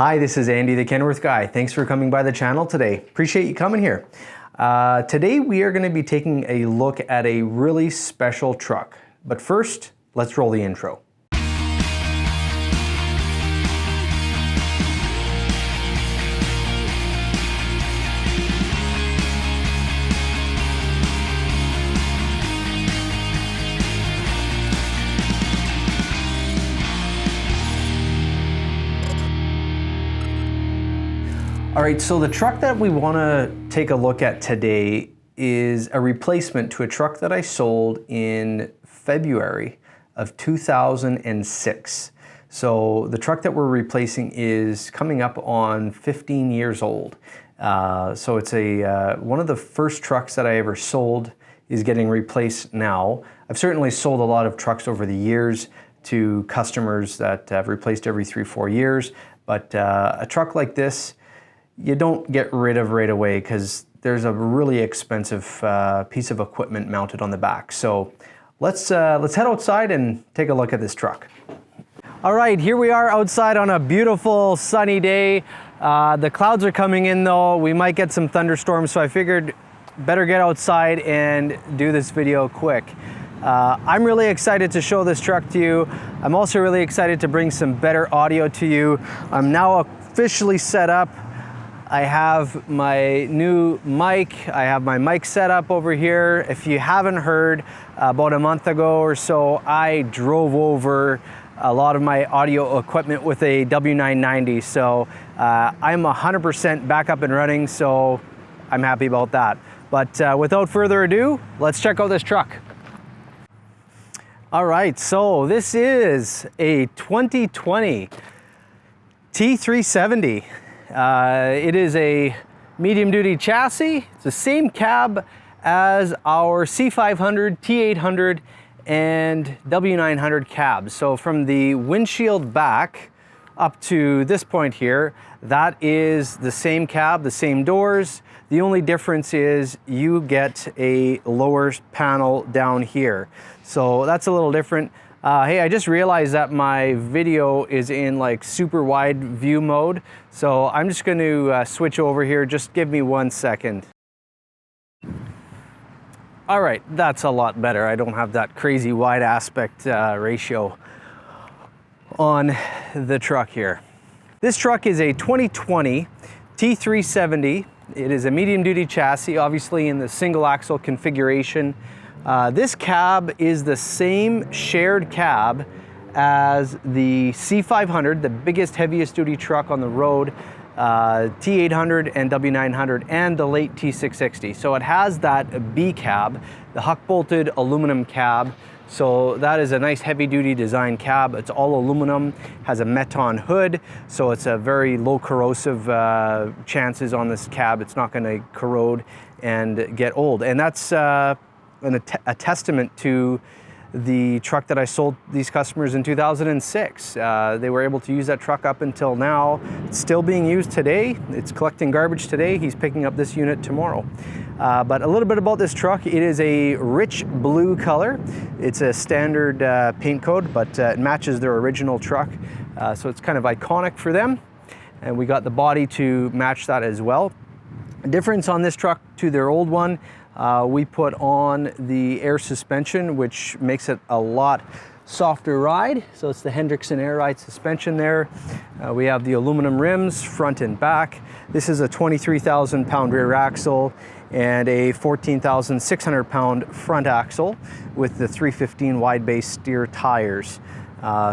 Hi, this is Andy, the Kenworth Guy. Thanks for coming by the channel today. Appreciate you coming here. Today we are going to be taking a look at a really special truck. But first, let's roll the intro. All right, so the truck that we want to take a look at today is a replacement to a truck that I sold in February of 2006. So the truck that we're replacing is coming up on 15 years old. So it's one of the first trucks that I ever sold is getting replaced now. I've certainly sold a lot of trucks over the years to customers that have replaced every 3-4 years, but a truck like this, you don't get rid of right away because there's a really expensive piece of equipment mounted on the back. So let's head outside and take a look at this truck. All right, here we are outside on a beautiful sunny day. The clouds are coming in though. We might get some thunderstorms, so I figured better get outside and do this video quick. I'm really excited to show this truck to you. I'm also really excited to bring some better audio to you. I'm now officially set up. I have my new mic. I have my mic set up over here. If you haven't heard, about a month ago or so, I drove over a lot of my audio equipment with a W990. So I'm 100% back up and running, so I'm happy about that. But without further ado, let's check out this truck. All right, so this is a 2020 T370. It is a medium-duty chassis. It's the same cab as our C500, T800, and W900 cabs. So from the windshield back up to this point here, that is the same cab, the same doors. The only difference is you get a lower panel down here. So that's a little different. Hey, I just realized that my video is in like super wide view mode. So I'm just going to switch over here. Just give me 1 second. All right, that's a lot better. I don't have that crazy wide aspect ratio on the truck here. This truck is a 2020 T370. It is a medium duty chassis, obviously in the single axle configuration. This cab is the same shared cab as the C500, the biggest, heaviest duty truck on the road, T800 and W900, and the late T660. So it has that B cab, the huck-bolted aluminum cab. So that is a nice heavy-duty design cab. It's all aluminum, has a Meton hood, so it's a very low corrosive chances on this cab. It's not going to corrode and get old. And that's a testament to the truck that I sold these customers in 2006. They were able to use that truck up until now. It's still being used today. It's collecting garbage today. He's picking up this unit tomorrow. But a little bit about this truck. It is a rich blue color. It's a standard paint code, but it matches their original truck. So it's kind of iconic for them. And we got the body to match that as well. A difference on this truck to their old one, we put on the air suspension, which makes it a lot softer ride. So it's the Hendrickson Air Ride suspension there. We have the aluminum rims front and back. This is a 23,000 pound rear axle and a 14,600 pound front axle with the 315 wide base steer tires.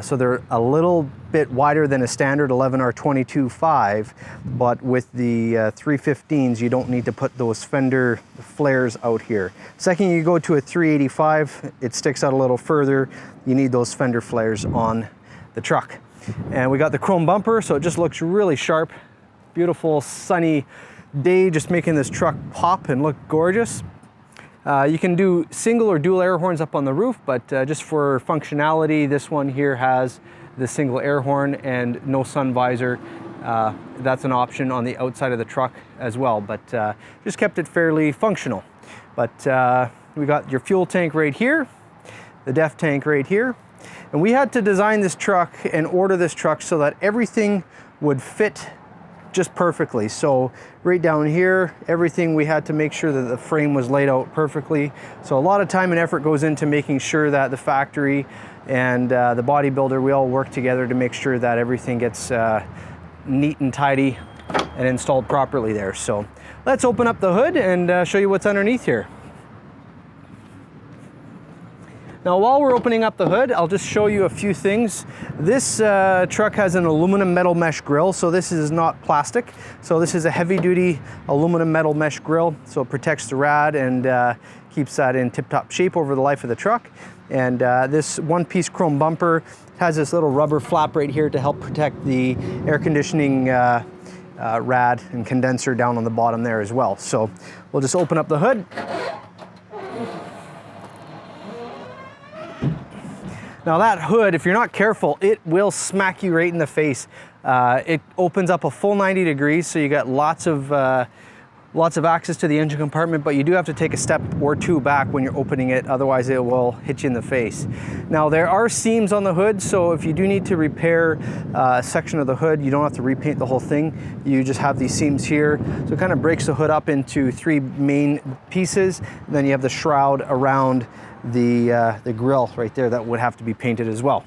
So they're a little bit wider than a standard 11R22.5, but with the 315s, you don't need to put those fender flares out here. Second, you go to a 385, it sticks out a little further. You need those fender flares on the truck. And we got the chrome bumper, so it just looks really sharp. Beautiful sunny day, just making this truck pop and look gorgeous. You can do single or dual air horns up on the roof, but just for functionality, this one here has the single air horn and no sun visor. That's an option on the outside of the truck as well, but just kept it fairly functional. But we got your fuel tank right here, the def tank right here, and we had to design this truck and order this truck so that everything would fit just perfectly. So right down here, everything, we had to make sure that the frame was laid out perfectly. So a lot of time and effort goes into making sure that the factory and the bodybuilder, we all work together to make sure that everything gets neat and tidy and installed properly there. So let's open up the hood and show you what's underneath here. Now, while we're opening up the hood, I'll just show you a few things. This truck has an aluminum metal mesh grille, so this is not plastic. So this is a heavy-duty aluminum metal mesh grille, so it protects the rad and keeps that in tip-top shape over the life of the truck. And this one-piece chrome bumper has this little rubber flap right here to help protect the air conditioning rad and condenser down on the bottom there as well. So we'll just open up the hood. Now that hood, if you're not careful, it will smack you right in the face. It opens up a full 90 degrees, so you got lots of access to the engine compartment, but you do have to take a step or two back when you're opening it, otherwise it will hit you in the face. Now there are seams on the hood, so if you do need to repair a section of the hood, you don't have to repaint the whole thing. You just have these seams here. So it kind of breaks the hood up into three main pieces, and then you have the shroud around the grille right there that would have to be painted as well.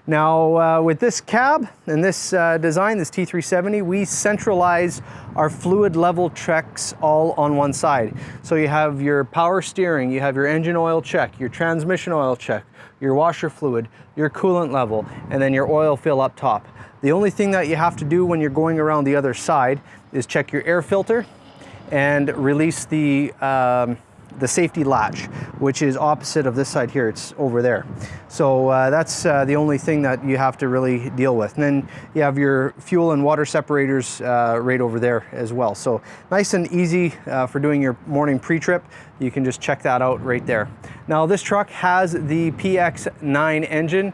Now with this cab and this design, this T370, we centralize our fluid level checks all on one side. So you have your power steering, you have your engine oil check, your transmission oil check, your washer fluid, your coolant level, and then your oil fill up top. The only thing that you have to do when you're going around the other side is check your air filter and release the safety latch, which is opposite of this side here. It's over there. So that's the only thing that you have to really deal with. And then you have your fuel and water separators right over there as well. So nice and easy for doing your morning pre-trip. You can just check that out right there. Now this truck has the Px9 engine.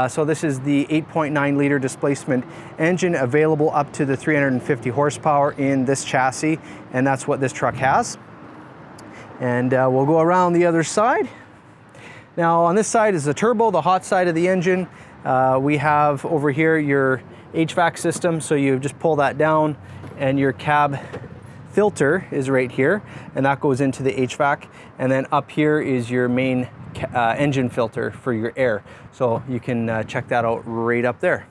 So this is the 8.9 liter displacement engine, available up to the 350 horsepower in this chassis. And that's what this truck has. And we'll go around the other side. Now on this side is the turbo, the hot side of the engine. We have over here your HVAC system, so you just pull that down and your cab filter is right here, and that goes into the HVAC. And then up here is your main engine filter for your air. So you can check that out right up there.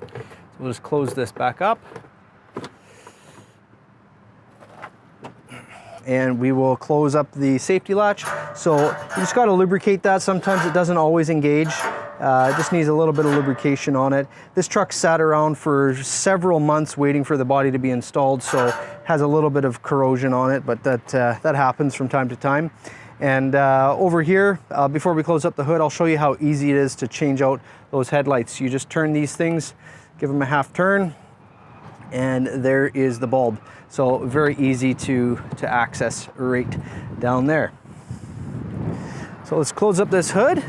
So we'll just close this back up. And we will close up the safety latch. So you just got to lubricate that. Sometimes it doesn't always engage. It just needs a little bit of lubrication on it. This truck sat around for several months waiting for the body to be installed, so it has a little bit of corrosion on it, but that happens from time to time. And over here, before we close up the hood, I'll show you how easy it is to change out those headlights. You just turn these things, give them a half turn, and there is the bulb. So very easy to access right down there. So let's close up this hood.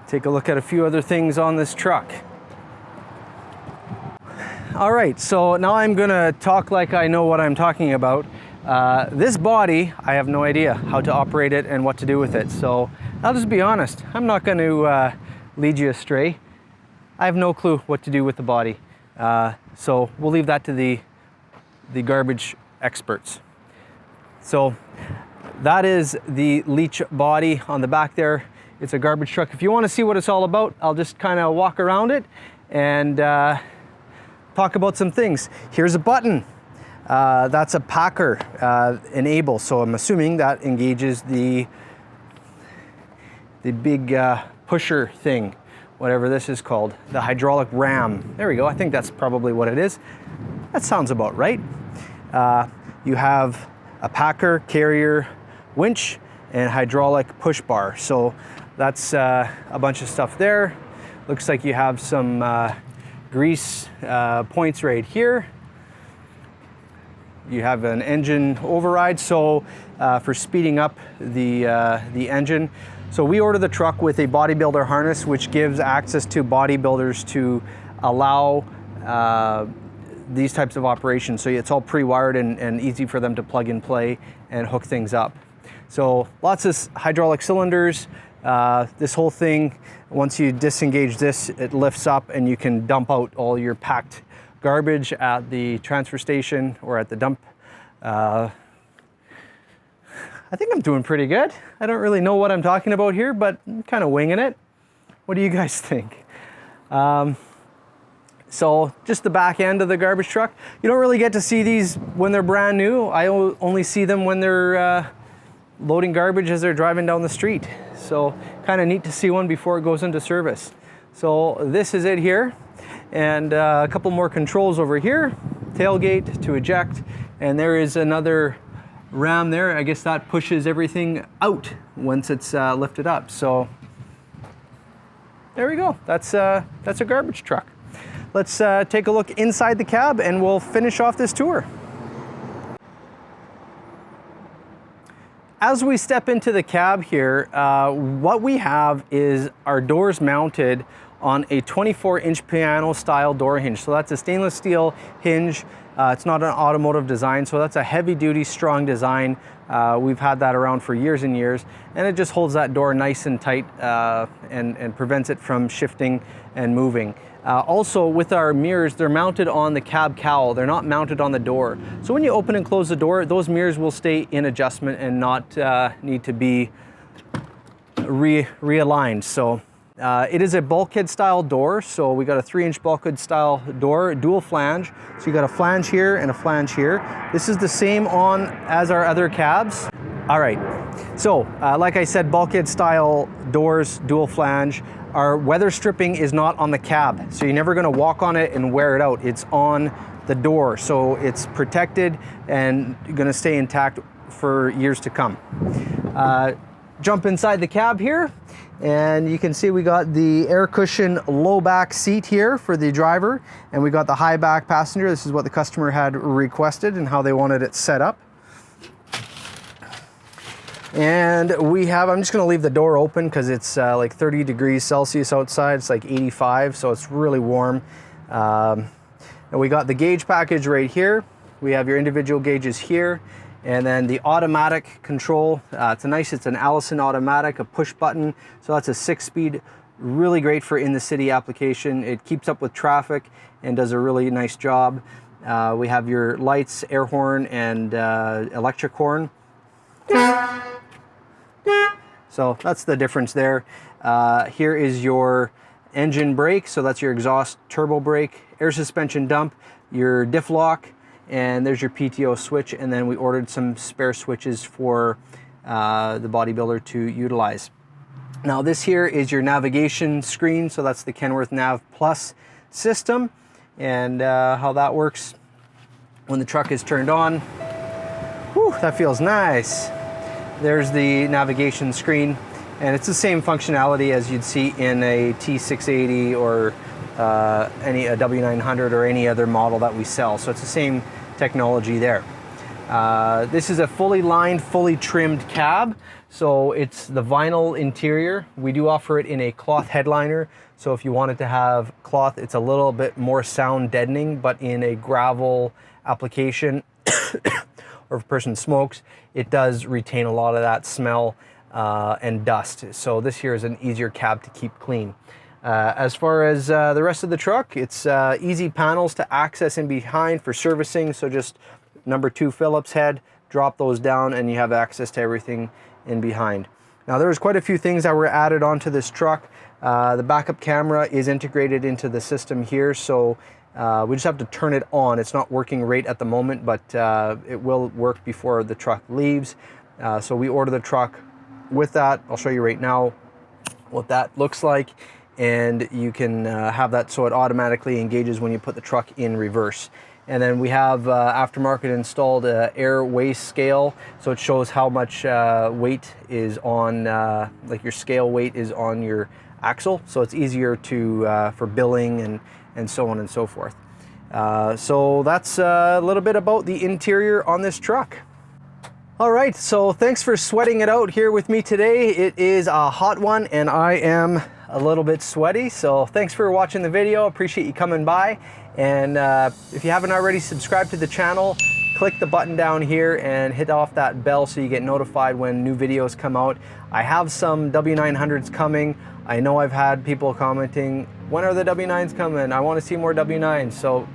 Take a look at a few other things on this truck. All right, so now I'm gonna talk like I know what I'm talking about. This body, I have no idea how to operate it and what to do with it. So I'll just be honest. I'm not going to lead you astray. I have no clue what to do with the body. So we'll leave that to the garbage experts. So that is the Leach body on the back there. It's a garbage truck. If you want to see what it's all about, I'll just kind of walk around it and talk about some things. Here's a button. That's a Packer enable, so I'm assuming that engages the big pusher thing, whatever this is called, the hydraulic ram. There we go, I think that's probably what it is. That sounds about right. You have a Packer carrier winch and hydraulic push bar, so that's a bunch of stuff there. Looks like you have some grease points right here. You have an engine override, so for speeding up the engine. So we ordered the truck with a bodybuilder harness, which gives access to bodybuilders to allow these types of operations. So it's all pre-wired and easy for them to plug and play and hook things up. So lots of hydraulic cylinders. This whole thing, once you disengage this, it lifts up and you can dump out all your packed garbage at the transfer station or at the dump. I think I'm doing pretty good. I don't really know what I'm talking about here, but I'm kind of winging it. What do you guys think? So just the back end of the garbage truck. You don't really get to see these when they're brand new. I only see them when they're loading garbage as they're driving down the street. So kind of neat to see one before it goes into service. So this is it here. And a couple more controls over here. Tailgate to eject. And there is another ram there. I guess that pushes everything out once it's lifted up. So there we go. That's a garbage truck. Let's take a look inside the cab and we'll finish off this tour. As we step into the cab here, what we have is our doors mounted on a 24-inch piano style door hinge. So that's a stainless steel hinge. It's not an automotive design, so that's a heavy duty, strong design. We've had that around for years and years, and it just holds that door nice and tight and prevents it from shifting and moving. Also with our mirrors, they're mounted on the cab cowl. They're not mounted on the door. So when you open and close the door, those mirrors will stay in adjustment and not need to be realigned. So it is a bulkhead style door. So we got a 3-inch bulkhead style door, dual flange. So you got a flange here and a flange here. This is the same on as our other cabs. All right, so like I said, bulkhead style doors, dual flange. Our weather stripping is not on the cab, so you're never gonna walk on it and wear it out. It's on the door, so it's protected and gonna stay intact for years to come. Jump inside the cab here, and you can see we got the air cushion low back seat here for the driver, and we got the high back passenger. This is what the customer had requested and how they wanted it set up. And we have, I'm just gonna leave the door open because it's like 30 degrees Celsius outside. It's like 85, so it's really warm. And we got the gauge package right here. We have your individual gauges here. And then the automatic control. It's an Allison automatic, a push button. So that's a 6-speed, really great for in the city application. It keeps up with traffic and does a really nice job. We have your lights, air horn, and electric horn. So that's the difference there. Here is your engine brake, so that's your exhaust turbo brake, air suspension dump, your diff lock, and there's your PTO switch. And then we ordered some spare switches for the bodybuilder to utilize. Now this here is your navigation screen, so that's the Kenworth Nav Plus system, and how that works when the truck is turned on. Whew, that feels nice. There's the navigation screen, and it's the same functionality as you'd see in a T680 or a W900 or any other model that we sell. So it's the same technology there. This is a fully lined, fully trimmed cab. So it's the vinyl interior. We do offer it in a cloth headliner. So if you wanted to have cloth, it's a little bit more sound deadening, but in a gravel application, or if a person smokes, it does retain a lot of that smell and dust. So this here is an easier cab to keep clean. As far as the rest of the truck, it's easy panels to access in behind for servicing. So just number 2 Phillips head, drop those down and you have access to everything in behind. Now there's quite a few things that were added onto this truck. The backup camera is integrated into the system here. So we just have to turn it on. It's not working right at the moment, but it will work before the truck leaves. So we order the truck with that. I'll show you right now what that looks like. And you can have that so it automatically engages when you put the truck in reverse. And then we have aftermarket installed air waste scale. So it shows how much weight is on, like your scale weight is on your axle. So it's easier to for billing and so on and so forth. So that's a little bit about the interior on this truck. All right, so thanks for sweating it out here with me today. It is a hot one and I am a little bit sweaty. So thanks for watching the video. Appreciate you coming by. And if you haven't already subscribed to the channel, click the button down here and hit off that bell so you get notified when new videos come out. I have some W900s coming. I know I've had people commenting, when are the W9s coming? I want to see more W9s. So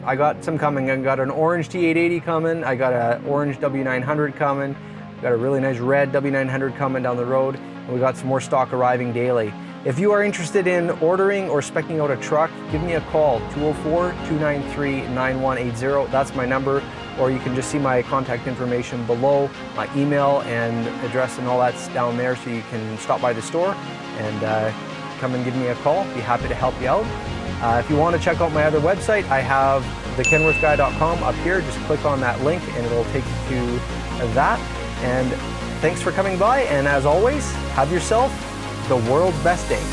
I got some coming. I got an orange T880 coming. I got an orange W900 coming. Got a really nice red W900 coming down the road. And we got some more stock arriving daily. If you are interested in ordering or speccing out a truck, give me a call, 204-293-9180. That's my number. Or you can just see my contact information below, my email and address and all that's down there, so you can stop by the store and come and give me a call. Be happy to help you out. If you want to check out my other website, I have thekenworthguy.com up here. Just click on that link and it'll take you to that. And thanks for coming by, and as always, have yourself the world's best day.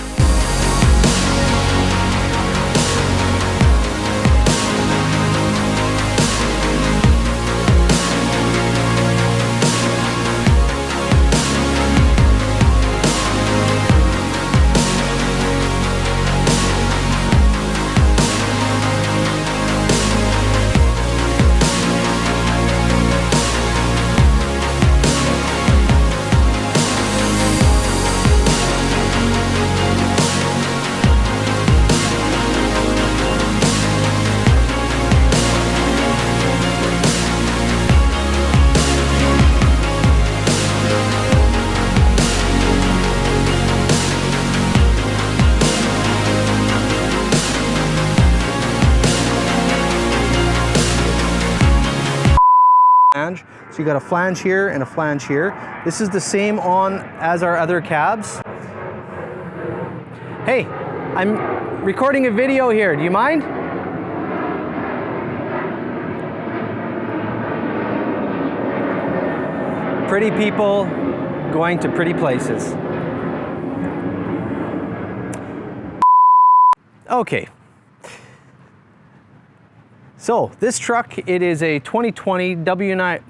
So you got a flange here and a flange here. This is the same on as our other cabs. Hey, I'm recording a video here. Do you mind? Pretty people going to pretty places. Okay. So this truck, it is a 2020 W9,